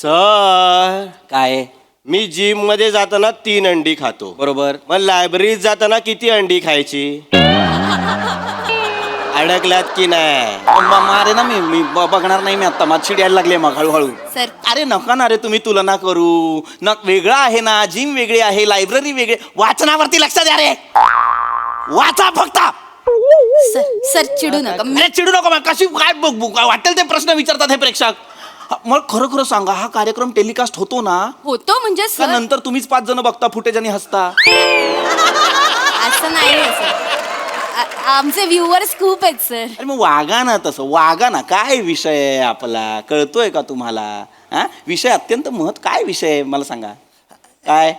Sir काय मी gym मध्ये जाताना 3 अंडी खातो, बरोबर? मग लायब्ररीत जाताना किती अंडी खायची? अडकलात की नाही? मारे ना मी बघणार नाही. मी आता माझी यायला लागली मग हळूहळू. सर अरे नका ना रे, तुम्ही तुलना करू न. वेगळं आहे ना, जिम वेगळी आहे, लायब्ररी वेगळी. वाचनावरती लक्ष द्या रे, वाचा फक्त. सर सर चिडू नका. अरे चिडू नको. मग कशी काय वाटेल ते प्रश्न विचारतात हे प्रेक्षक. मग खरं खरं सांगा, हा कार्यक्रम टेलिकास्ट होतो ना? होतो म्हणजे का सर नंतर तुम्हीच 5 जण बघता फुटेज आणि हसता? असं नाही आहे सर. आमचे व्ह्युअर्स खूप आहेत सर. अरे मग वागा ना, तसं वागा ना. काय विषय आहे आपला, कळतोय का तुम्हाला? हा विषय अत्यंत काय विषय आहे मला सांगा. काय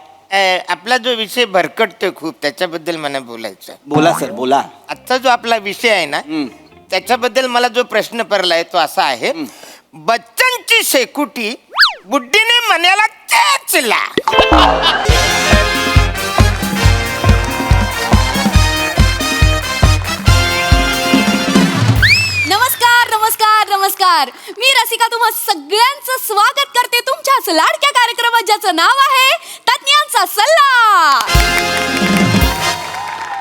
आपला जो विषय भरकटतोय खूप, त्याच्याबद्दल मला बोलायचं आहे. बोला सर, बोला. आजचा जो आपला विषय आहे ना, त्याच्याबद्दल मला जो प्रश्न पडलाय तो असा आहे. बच्चनची शेकुटी बुड्डीने मण्याला चेचला. नमस्कार नमस्कार नमस्कार. मी रसिका तुम्हा सगळ्यांचं स्वागत करते तुमच्याच लाडक्या कार्यक्रमात, ज्याचं नाव आहे तज्ञांचा सल्ला.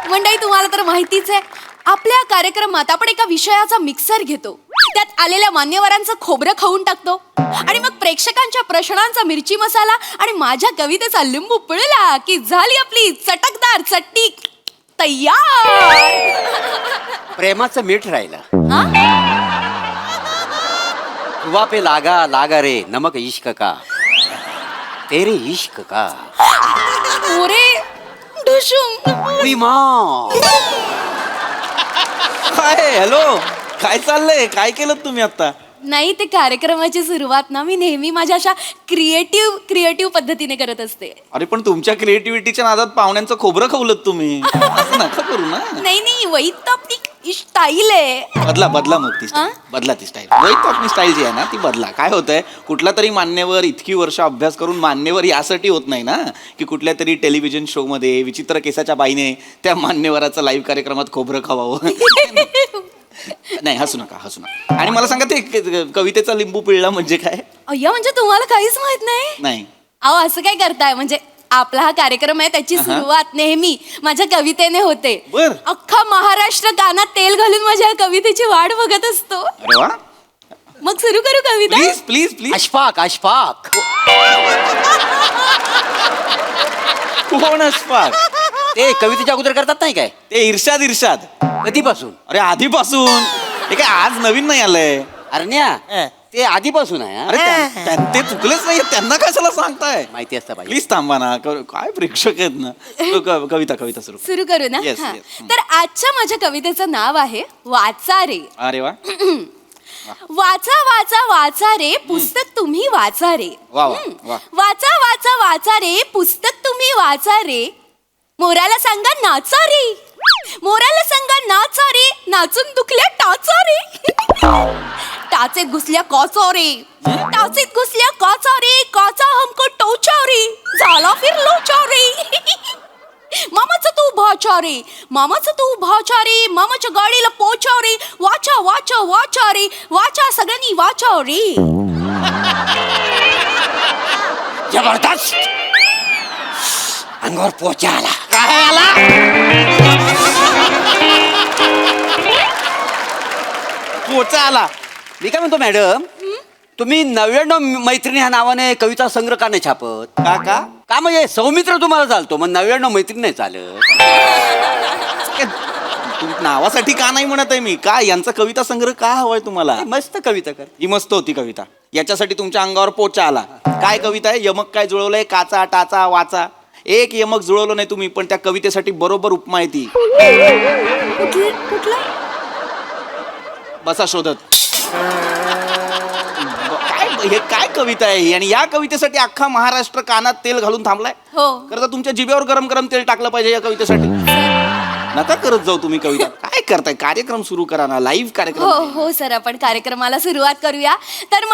मंडळी, तुम्हाला तर माहितीच आहे, आपल्या कार्यक्रमात आपण एका विषयाचा मिक्सर घेतो, त्यात आलेल्या मान्यवरांचं खोबरं खाऊन टाकतो आणि मग प्रेक्षकांच्या प्रश्नांचा मिरची मसाला आणि माझ्या कवितेचा लिंबू पिळला की झाली आपली चटकदार चटणी तयार. प्रेमाचं मीठ राहिलं. हा? हुआ पे लागा लागा रे नमक इश्क का, तेरे इश्क का. ओरे ढुशुम. काय हॅलो, काय चाललंय? काय केलं तुम्ही आता? नाही, ते कार्यक्रमाची सुरुवात ना मी नेहमी माझ्या अशा क्रिएटिव्ह पद्धतीने करत असते. अरे पण तुमच्या क्रिएटिव्हिटीच्या नादात पाहुण्यांचं खोबरं खवलत तुम्ही. असं नका करू ना. नाही वही तर आपली स्टाईल आहे. बदला मग ती स्टाईल. बदला ती स्टाईल. वैत आपली स्टाईल जी आहे ना ती बदला. काय होतंय, कुठला तरी मान्यवर इतकी वर्ष अभ्यास करून मान्यवर यासाठी होत नाही ना की कुठल्या तरी टेलिव्हिजन शो मध्ये विचित्र केसाच्या बाईने त्या मान्यवराचं लाईव्ह कार्यक्रमात खोबरं खावावं. नाही, हसू नका. आणि मला सांगा, ते कवितेचा लिंबू पिळला म्हणजे काय? अय्या, म्हणजे तुम्हाला काहीच माहित नाही? नाही. अहो, असं काय करताय? म्हणजे आपला हा कार्यक्रम आहे, त्याची सुरुवात नेहमी माझ्या कवितेने होते. बर. अख्खा महाराष्ट्र कानात तेल घालून माझ्या कवितेची वाट बघत असतो. अरे वा, मग सुरू करू कविता? Please please please. Ashfaq Ashfaq. कोण अशफाक? ते कवितेच्या अगोदर करतात नाही काय? ते इर्षाद. कधीपासून? अरे आधीपासून. हे काय आज नवीन नाही आलंय. अरण्या, ते आधीपासून आहे. हा? अरे ते चुकलेच नाही, त्यांना कशाला सांगताय? माहिती असतं पाहिजे. प्लीज थांबा ना. काय प्रेक्षक आहेत ना. कविता सुरू. सुरू करू ना? Yes, हा. yes. तर आजच्या माझ्या कवितेचं नाव आहे वाचा रे. अरे वा. वाचा वाचा वाचा रे पुस्तक तुम्ही वाचा रे. वा वा वा. वाचा वाचा वाचा रे पुस्तक तुम्ही वाचा रे. मोराला सांगा नाचा रे. मोराला सांगा नाचा रे. नाचून दुखल्या टाचा रे. टाचेत घुसल्या काचा रे. टाचेत घुसल्या काचा रे. काचा हमको टोचा रे. झाला फिर लोचा रे. मामाचा तू भाचा रे. मामाचा तू भाचा रे. मामाच्या गाडीला पोचा रे. वाचा वाचा वाचा रे. वाचा सगळ्यांनी वाचा रे. जबरदस्त. अंगावर पोचा आला. काय आला? पोचा आला. मी काय म्हणतो मॅडम, तुम्ही 99 मैत्रिणी ह्या नावाने कविता संग्रह का नाही छापत? का म्हणजे सौमित्र तुम्हाला चालतो, मग 99 मैत्रिणी नाही चालत? नावासाठी का नाही म्हणत आहे मी. का यांचा कविता संग्रह का हवाय तुम्हाला? मस्त कविता कर. ही मस्त होती कविता. याच्यासाठी तुमच्या अंगावर पोचा आला. काय कविता आहे? यमक काय जुळवलंय? काचा टाचा वाचा. एक यमक जुळवलं नाही तुम्ही, पण त्या कवितेसाठी बरोबर उपमा आहे ती. कुठलं? बसा शोधत. हे काय कविता आहे ही? आणि या कवितेसाठी अख्खा महाराष्ट्र कानात तेल घालून थांबलाय. हो. खरं तुमच्या जिभेवर गरम गरम तेल टाकलं पाहिजे या कवितेसाठी. नका करत जाऊ तुम्ही कविता. काय करताय? कार्यक्रम सुरू करा ना, लाईव्ह कार्यक्रम. हो सर, आपण कार्यक्रमाला सुरुवात करूया. तर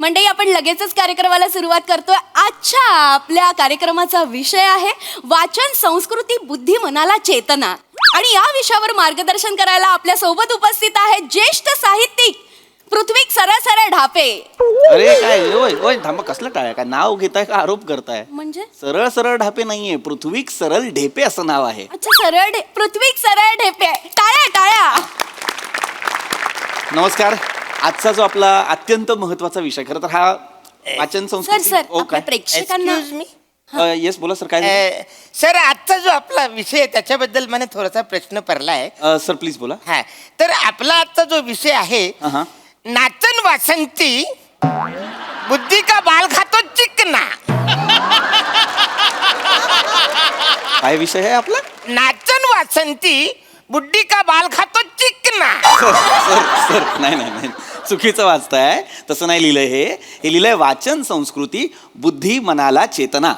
मंडळी आपण लगेचच कार्यक्रमाला सुरुवात करतोय. आजच्या आपल्या कार्यक्रमाचा विषय आहे वाचन संस्कृती बुद्धी मनाला चेतना. आणि या विषयावर मार्गदर्शन करायला आपल्या सोबत उपस्थित आहेत ज्येष्ठ साहित्यिक पृथ्वीक सरळ सरळ ढापे. अरे काय ओय ओय थांबा, कसलं टाळ्या? काय नाव घेताय का आरोप करताय? म्हणजे सरळ सरळ ढापे नाहीये, पृथ्वीक सरळ ढेपे असं नाव आहे. अच्छा, पृथ्वीक सरळ ढेपे. टाळ्या टाळ्या. नमस्कार. आजचा जो आपला अत्यंत महत्वाचा विषय, खरं तर हा वाचन सर संस्कृती. सर ओ, आपल्या काय प्रेक्षकांना Excuse me? येस बोला सर, काय झालं? सर आजचा जो आपला विषय आहे त्याच्याबद्दल मला थोडासा प्रश्न पडला आहे. सर प्लीज बोला. हा, तर आपला आजचा जो विषय आहे, हा. नाचन वासंती बुद्धी का बाल खातो चिकना. काय विषय आहे आपला? नाचन वासंती बुद्धी का बाल खातो चिकना. सर सर नाही नाही नाही, चुकीचं वाचताय. तसं नाही लिहिलंय. हे लिहिलंय वाचन संस्कृती बुद्धी मनाला चेतना.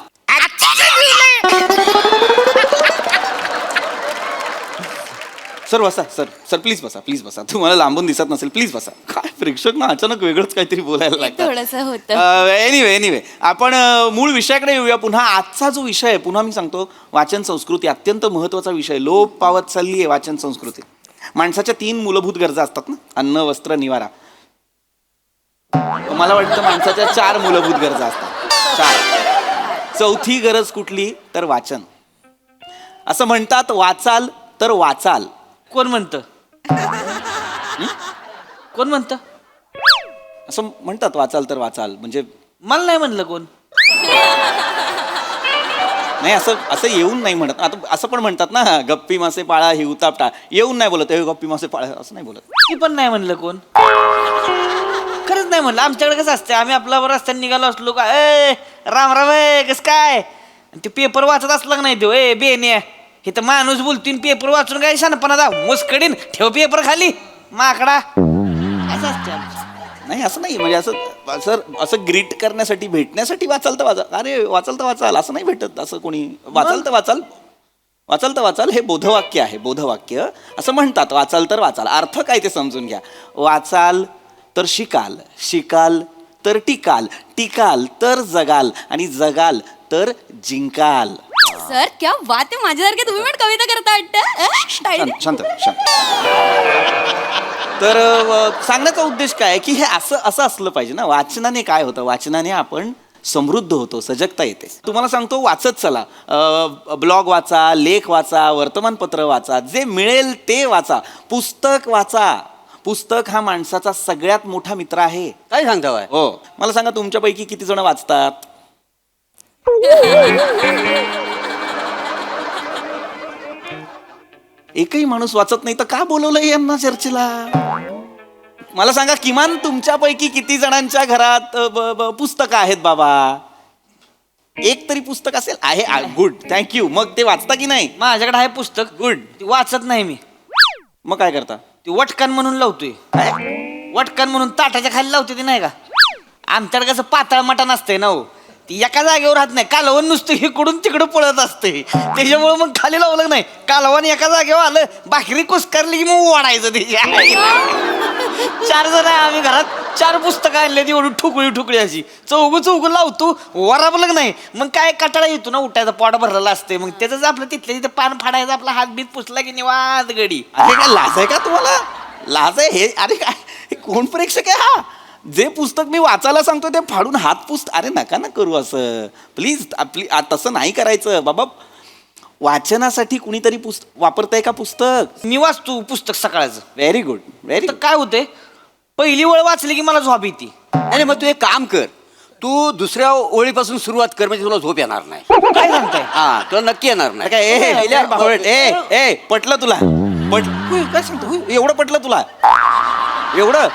सर बसा, सर सर प्लीज बसा, प्लीज बसा. तुम्हाला लांबून दिसत नसेल, प्लीज बसा. काय प्रेक्षक ना अचानक वेगळंच काहीतरी बोलायला लागतं. थोडंसं होतं. एनिवे आपण मूळ विषयाकडे येऊया पुन्हा. आजचा जो विषय आहे, पुन्हा मी सांगतो, वाचन संस्कृती अत्यंत महत्वाचा विषय. लोप पावत चालली आहे वाचन संस्कृती. माणसाच्या 3 मूलभूत गरजा असतात ना, अन्न वस्त्र निवारा. मला वाटतं माणसाच्या 4 मूलभूत गरजा असतात. 4. चौथी गरज कुठली तर वाचन. असं म्हणतात, वाचाल तर वाचाल. कोण म्हणतं? कोण म्हणतं? असं म्हणतात, वाचाल तर वाचाल. म्हणजे मला नाही म्हणलं कोण. नाही, असं येऊन नाही म्हणत. आता असं पण म्हणतात ना, गप्पी मासे पाळा ही उतापटा. येऊन नाही बोलत, हे गप्पी मासे पाळा असं नाही बोलत. ती पण नाही म्हणलं कोण. खरंच नाही म्हणलं. आमच्याकडे कसं असतं, आम्ही आपला रस्त्याने निघालो असलो का, ए राम राम, कस काय. आणि ते पेपर वाचत असला का नाही तो, ए बेने हे तर माणूस बोलतोय, पेपर वाचून काय शानपणा दा मुस्कडीन ठेव पेपर खाली माकडा. असं असतं आमचं. नाही असं नाही, म्हणजे असं सर असं ग्रीट करण्यासाठी भेटण्यासाठी वाचाल तर वाचाल. अरे वाचाल तर वाचाल असं नाही भेटत. असं कोणी वाचाल तर वाचाल, वाचाल तर वाचाल हे बोधवाक्य आहे. बोधवाक्य असं म्हणतात, वाचाल तर वाचाल. अर्थ काय ते समजून घ्या. वाचाल तर शिकाल, शिकाल तर टिकाल, टिकाल तर जगाल, आणि जगाल तर जिंकाल. सर क्या बात आहे. माझ्यासारखे तुम्ही पण कविता करता वाटतं. शांत शांत. तर सांगण्याचा उद्देश काय आहे की हे असं असलं पाहिजे ना. वाचनाने काय होतं, वाचनाने आपण समृद्ध होतो, सजगता येते. तुम्हाला सांगतो, वाचत चला. ब्लॉग वाचा, लेख वाचा, वर्तमानपत्र वाचा, जे मिळेल ते वाचा. पुस्तक वाचा. पुस्तक हा माणसाचा सगळ्यात मोठा मित्र आहे. काय सांगता बाय? हो, मला सांगा तुमच्यापैकी किती जण वाचतात? एकही माणूस वाचत नाही तर का बोलवलंय यांना चर्चेला? मला सांगा, किमान तुमच्यापैकी किती जणांच्या घरात पुस्तकं आहेत बाबा? एक तरी पुस्तक असेल. आहे, गुड, थँक्यू. मग ते वाचता की नाही? माझ्याकडे आहे पुस्तक. गुड. ती वाचत नाही मी. मग काय करता? ती वटकन म्हणून लावतोय. वटकन म्हणून ताटाच्या खाली लावते ती, नाही का? आमच्याकडे कसं पातळ मटण असतंय ना हो, ती एका जागेवर राहत नाही. कालवण नुसतं इकडून तिकडं पळत असते. त्याच्यामुळे मग खाली लावलं नाही. कालवण एका जागेवर आलं, भाकरी कुस्करली की मग ओढायचं त्याच्या. 4 जण आहे आम्ही घरात. 4 पुस्तकं आणले ती एवढी ठुकळी अशी. चौघ लावतो, वराबलं नाही. मग काय कटाळा येतो ना उठायचा, पोट भरलेला असते. मग त्याच आपलं तिथल्या तिथं पान फाडायचं, आपला हात बीत पुसला की निवांत गडी. अरे काय लाज आहे का तुम्हाला? लाज आहे हे? अरे काय हे कोण प्रेक्षक आहे हा? जे पुस्तक मी वाचायला सांगतो ते फाडून हात पुस्त. अरे नका ना करू असं, प्लीज. तसं नाही करायचं बाबा. वाचनासाठी कुणीतरी वापरताय का पुस्तक? मी वाचतो पुस्तक सकाळचं. व्हेरी गुड, व्हेरी तर काय होतंय, पहिली वेळ वाचली की मला झोप येते. आणि मग तू एक काम कर, तू दुसऱ्या ओळीपासून सुरुवात कर, म्हणजे तुला झोप येणार नाही. काय सांगताय? हा, तुला नक्की येणार नाही. काय पटलं तुला? काय सांगतो, एवढं पटलं तुला? एवढं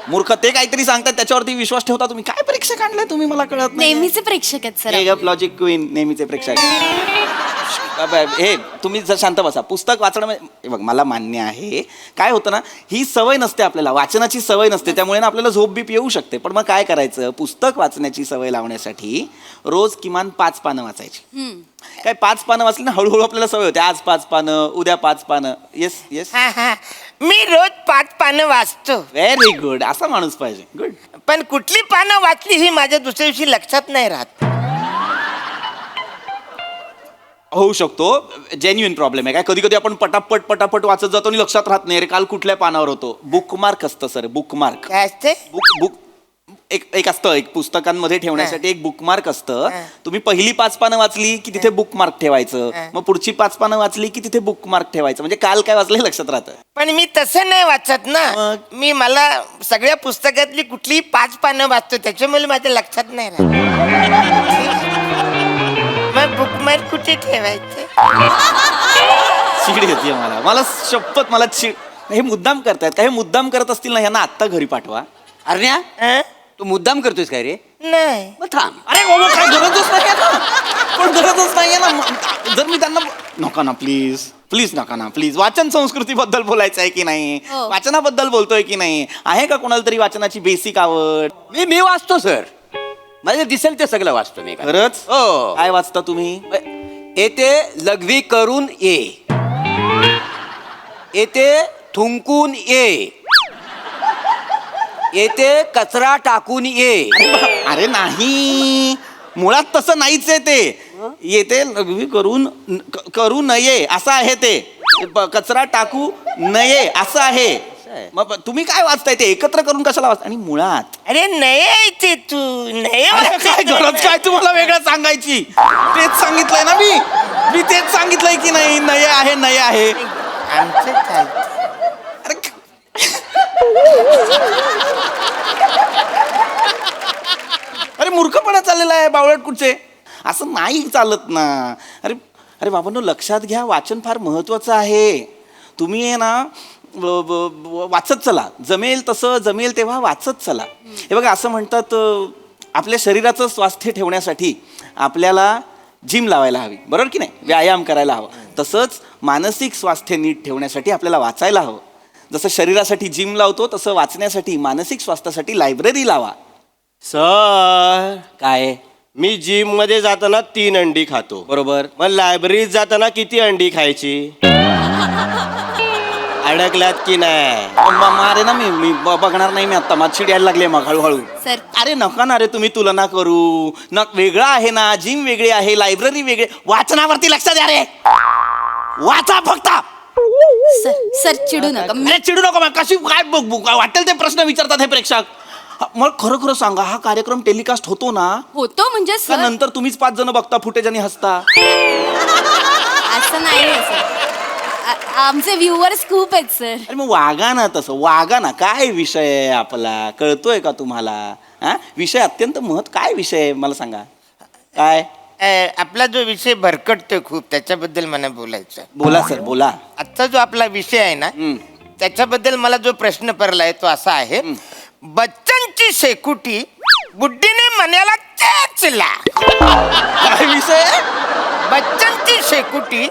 मूर्ख. ते काहीतरी सांगतात त्याच्यावरती विश्वास ठेवता तुम्ही. काय प्रेक्षक आणलंय तुम्ही, मला कळत नाही. नेहमीचे प्रेक्षक आहेत सर. लॉजिक क्वीन, नेहमीचे प्रेक्षक. हे तुम्ही जर शांत बसा. पुस्तक वाचणं म्हणजे बघ, मला मान्य आहे. काय होतं ना, ही सवय नसते आपल्याला, वाचनाची सवय नसते. त्यामुळे ना आपल्याला झोप बीप येऊ शकते. पण मग काय करायचं, पुस्तक वाचण्याची सवय लावण्यासाठी रोज किमान 5 पानं वाचायची. काय 5 पानं वाचली ना, हळूहळू आपल्याला सवय होते. आज 5 पानं, उद्या 5 पानं. येस येस, मी रोज 5 पानं वाचतो. Very good. असा माणूस पाहिजे. गुड. पण कुठली पानं वाचली ही माझ्या दुसऱ्या दिवशी लक्षात नाही राहत. होऊ शकतो. जेन्युइन प्रॉब्लेम आहे. काय कधी कधी आपण पटापट वाचत जातो आणि लक्षात राहत नाही रे काल कुठल्या पानावर होतो. बुकमार्क असतं सर, बुकमार्क. काय असते बुक एक असतं, एक पुस्तकांमध्ये ठेवण्यासाठी एक बुकमार्क असतं. तुम्ही पहिली 5 पानं वाचली की तिथे बुकमार्क ठेवायचं, मग पुढची 5 पानं वाचली की तिथे बुकमार्क ठेवायचं. म्हणजे काल काय वाचलं हे लक्षात राहतं. पण मी तसं नाही वाचत ना. मी मला सगळ्या पुस्तकातली कुठलीही 5 पानं वाचतो, त्याच्यामुळे माझ्या लक्षात नाही राहत. मग बुकमार्क कुठे ठेवायचे? चिड येते मला शपथ, मला हे मुद्दाम करतायत का? हे मुद्दाम करत असतील ना, यांना आत्ता घरी पाठवा. अरण्या, हं? तू मुद्दाम करतोयस काय रे? नाही. मग थांब. अरे बाबा, काय गरजच नाही ना, पण गरजच नाहीये ना. जर मी त्यांना नका ना, प्लीज नका ना, प्लीज. वाचन संस्कृतीबद्दल बोलायचं आहे की नाही? हो. वाचनाबद्दल बोलतोय की नाही? आहे का कोणाला तरी वाचनाची बेसिक आवड? मी वाचतो सर. मला दिसेल ते सगळं वाचतो मी. खरंच? हो. काय वाचता तुम्ही? येते लघवी करून ये, येते थुंकून ये, येते कचरा टाकून ये. अरे नाही, मुळात तसं नाहीच आहे ते. येते लघवी करू नये असं आहे ते. कचरा टाकू नये असं आहे. मग तुम्ही काय वाचताय ते एकत्र करून कशाला वाचता? आणि मुळात अरे नाही यायचे तू नाही अरे काय गरज काय तुम्हाला वेगळं सांगायची? तेच सांगितलंय ना मी तेच सांगितलंय की नाही, नये आहे. आमचं चालतं. अरे अरे मूर्खपणा चाललेला आहे बावळट कुठचे. असं नाही चालत ना. अरे बाबांनो, लक्षात घ्या, वाचन फार महत्वाचं आहे. तुम्ही आहे ना वाचत चला, जमेल तसं, जमेल तेव्हा वाचत चला. हे बघा, असं म्हणतात आपल्या शरीराचं स्वास्थ्य ठेवण्यासाठी आपल्याला जिम लावायला हवी, बरोबर की नाही? व्यायाम करायला हवा. तसंच मानसिक स्वास्थ्य नीट ठेवण्यासाठी आपल्याला वाचायला हवं. जसं शरीरासाठी जिम लावतो तसं वाचण्यासाठी, मानसिक स्वास्थ्यासाठी लायब्ररी लावा. सर, काय? मी जिम मध्ये जाताना 3 अंडी खातो, बरोबर. मग लायब्ररीत जाताना किती अंडी खायची? अडकल्यात की नाही? अरे ना, मी बघणार नाही. मी आता माझी चिड यायला लागली मग हळूहळू. सर, अरे नका ना रे, तुम्ही तुलना करू ना. वेगळं आहे ना, जिम वेगळी आहे, लायब्ररी वेगळी. वाचनावरती लक्ष द्या रे, वाचा फक्त. सर चिडू नका. अरे चिडू नका. मग कशी काय वाटेल ते प्रश्न विचारतात हे प्रेक्षक. मग खरं सांगा, हा कार्यक्रम टेलिकास्ट होतो ना? होतो म्हणजे का सर नंतर तुम्हीच 5 जण बघता फुटेज आणि हसता? असं नाही आहे सर. आमचे व्ह्युअर्स खूप आहेत सर. अरे मग वागा ना, तसं वागा ना. काय विषय आहे आपला, कळतोय का तुम्हाला? हा विषय अत्यंत काय विषय आहे मला सांगा. काय आपला जो विषय भरकटतोय खूप, त्याच्याबद्दल मला बोलायचं. बोला सर, बोला. आजचा जो आपला विषय आहे ना, त्याच्याबद्दल मला जो प्रश्न पडलाय तो असा आहे. बच्चनची शेकुटी बुड्डीने मण्याला चेचला. काय विषय आहे? बच्चनची शेकुटी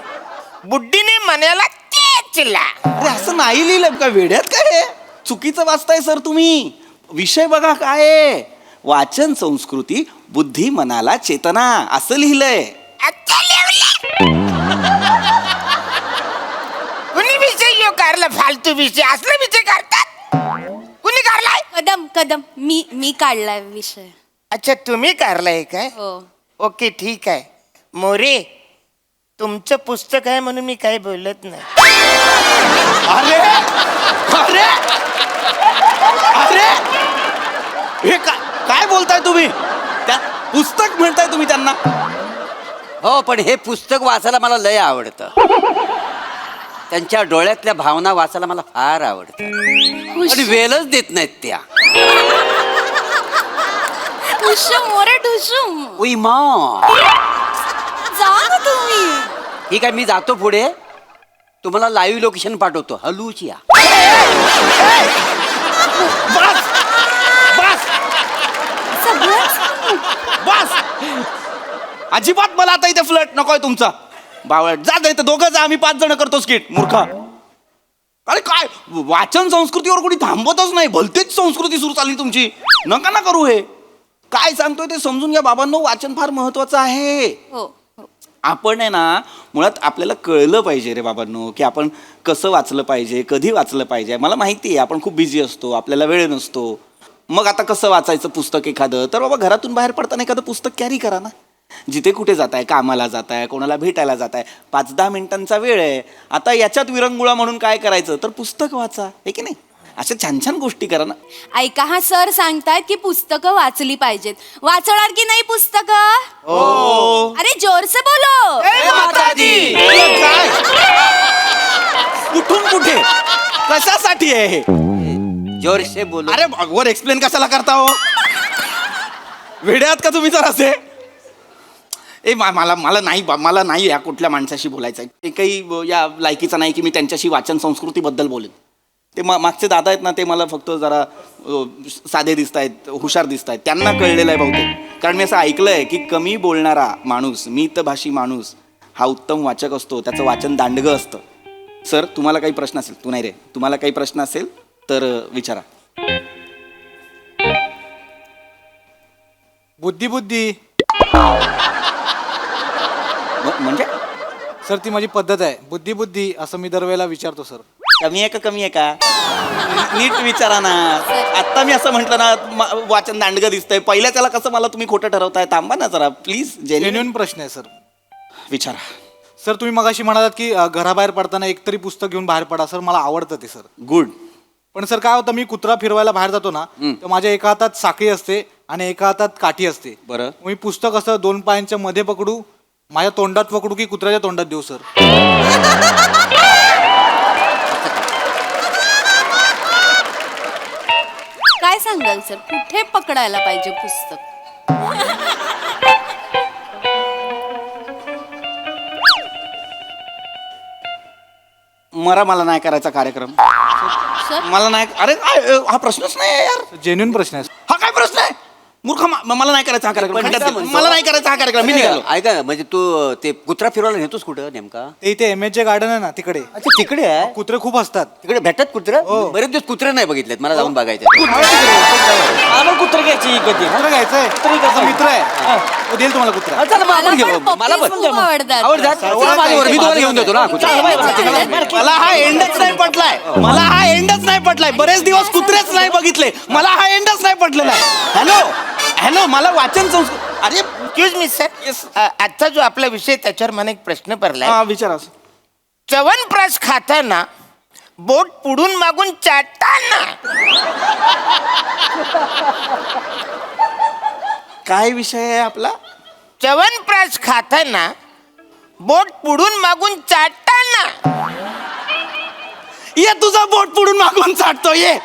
बुड्डीने मण्याला चेचला. अरे असं नाही लिहिलं का? वेड्यात काय? चुकीचं वाचताय सर तुम्ही. विषय बघा काय आहे. वाचन संस्कृती, बुद्धी मनाला चेतना, असं लिहिलंय. आता लिहलंय. कुणी विषय यो काढला? फालतू विषय, असला विषय काढतात? कुणी काढलाय? कदम मी काढलाय विषय. अच्छा, तुम्ही काढलाय काय? हो. ओके, ठीक आहे. मोरे, तुमचं पुस्तक आहे म्हणून मी काही बोलत नाही. अरे अरे अरे हे काय बोलताय तुम्ही? त्या पुस्तक म्हणताय तुम्ही त्यांना? हो, पण हे पुस्तक वाचायला मला लय आवडतं. त्यांच्या डोळ्यातल्या भावना वाचायला मला फार आवडतं. पण वेलच देत नाहीत त्या. ठुशुम मोरे ठुशुम. उई मा. जा ना तुम्ही. ठीक आहे, मी जातो पुढे. तुम्हाला लाईव्ह लोकेशन पाठवतो. हलूच या. बस बस सगळंच बस. अजिबात मला आता इथे फ्लट नकोय तुमचा. बावळट जा, नाही तर दोघं जा, आम्ही 5 जण करतो स्किट. मूर्खा. अरे काय वाचन संस्कृतीवर कोणी थांबवतच नाही. भलतेच संस्कृती सुरू चालली तुमची. नका ना करू हे. काय सांगतोय ते समजून घ्या बाबांनो. वाचन फार महत्वाचं आहे. हो. आपण आहे ना, मुळात आपल्याला कळलं पाहिजे रे बाबांनो, की आपण कसं वाचलं पाहिजे, कधी वाचलं पाहिजे. मला माहिती आहे आपण खूप बिझी असतो, आपल्याला वेळ नसतो. मग आता कसं वाचायचं पुस्तक एखादं? तर बाबा घरातून बाहेर पडताना एखादं पुस्तक कॅरी करा ना. जिथे कुठे जाताय, कामाला जाताय, कोणाला भेटायला जाताय, 5-10 मिनिटांचा वेळ आहे. आता याच्यात विरंगुळा म्हणून काय करायचं, तर पुस्तक वाचा, हे की नाही? अशा छान छान गोष्टी करा ना. ऐका हा सर सांगतायत की पुस्तकं वाचली पाहिजेत. वाचणार की नाही पुस्तकं? हो. अरे जोर से बोलो. काय? कुठून कुठे, कशासाठी आहे हे? जोर से बोलो. अरे वर एक्सप्लेन कशाला करता हो? वेड्यात का तुम्ही जर असे? मला नाही या कुठल्या माणसाशी बोलायचं आहे. ते काही या लायकीचं नाही की मी त्यांच्याशी वाचन संस्कृतीबद्दल बोलेन. ते मागचे दादा आहेत ना, ते मला फक्त जरा साधे दिसत आहेत, हुशार दिसत आहेत. त्यांना कळलेलं आहे बहुतेक. कारण मी असं ऐकलंय की कमी बोलणारा माणूस, मितभाषी माणूस हा उत्तम वाचक असतो, त्याचं वाचन दांडगं असतं. सर, तुम्हाला काही प्रश्न असेल, तू नाही रे, तुम्हाला काही प्रश्न असेल तर विचारा. बुद्धी म्हणजे सर, ती माझी पद्धत आहे. बुद्धी असं मी दरवेळेला विचारतो सर. कमी आहे का नीट विचारा ना. आता मी असं म्हटलं ना, वाचन दांडगं दिसतंय, पहिल्या त्याला कसं मला तुम्ही खोटं ठरवताय? थांबा ना जरा प्लीज. जेन्युइन प्रश्न आहे सर. विचारा. सर, तुम्ही मगाशी म्हणालात की घराबाहेर पडताना एकतरी पुस्तक घेऊन बाहेर पडा. सर, मला आवडतं ते सर. गुड. पण सर काय होतं, मी कुत्रा फिरवायला बाहेर जातो ना, तर माझ्या एका हातात साखळी असते आणि एका हातात काठी असते. बरं. मी पुस्तक असं 2 पायांच्या मध्ये पकडू, माझ्या तोंडात पकडू की कुत्र्याच्या तोंडात देऊ सर? काय सांगाल सर, कुठे पकडायला पाहिजे पुस्तक? मला नाही करायचा कार्यक्रम. सर मला नाही. अरे हा प्रश्नच नाही आहे यार. जेन्युइन प्रश्न आहे. हा काय प्रश्न आहे? मूर्ख, मला नाही करायचा हा कार्यक्रम. पण खड्ड्यात काय गेलो. म्हणतो? मला नाही करायचा हा कार्यक्रम. मी निघालो. ऐका ना, म्हणजे तू ते कुत्रा फिरवायला नेतोस कुठं नेमका? ते इथे MH गार्डन आहे ना, तिकडे अच्छा, तिकडे आहे. कुत्रे खूप असतात. तिकडे भेटतात कुत्रे? हो. बरेच दिवस कुत्रे नाही बघितलेत, मला जाऊन बघायचे. मला कुत्र घ्यायची कधी. कुत्रा घ्यायचंय. माझा मित्र आहे, तो देईल तुम्हाला कुत्रा. चला मग आपण मला घेऊ. पण मला puppies पण खूप आवडतात. आवडतात. चला माझ्यावर, मी तुम्हाला घेऊन देतो ना कुत्रा. मला हा एंडच नाही पटलाय. मला हा एंडच नाही पटलाय. बरेच दिवस कुत्रेच नाही बघितले. मला हा एंडच नाही पटलेला आहे. हॅलो, मला वाचन संस्कृती. अरे एक्सक्यूज मी Yes. सर, आजचा जो आपला विषय त्याच्यावर मला एक प्रश्न पडलाय. हा, विचारा. च्यवनप्राश खाताना बोट पुढून मागून चाटताना काय विषय आहे आपला? च्यवनप्राश खाताना बोट पुढून मागून चाटताना. ये तुझा बोट पुढून मागून चाटतो. ये.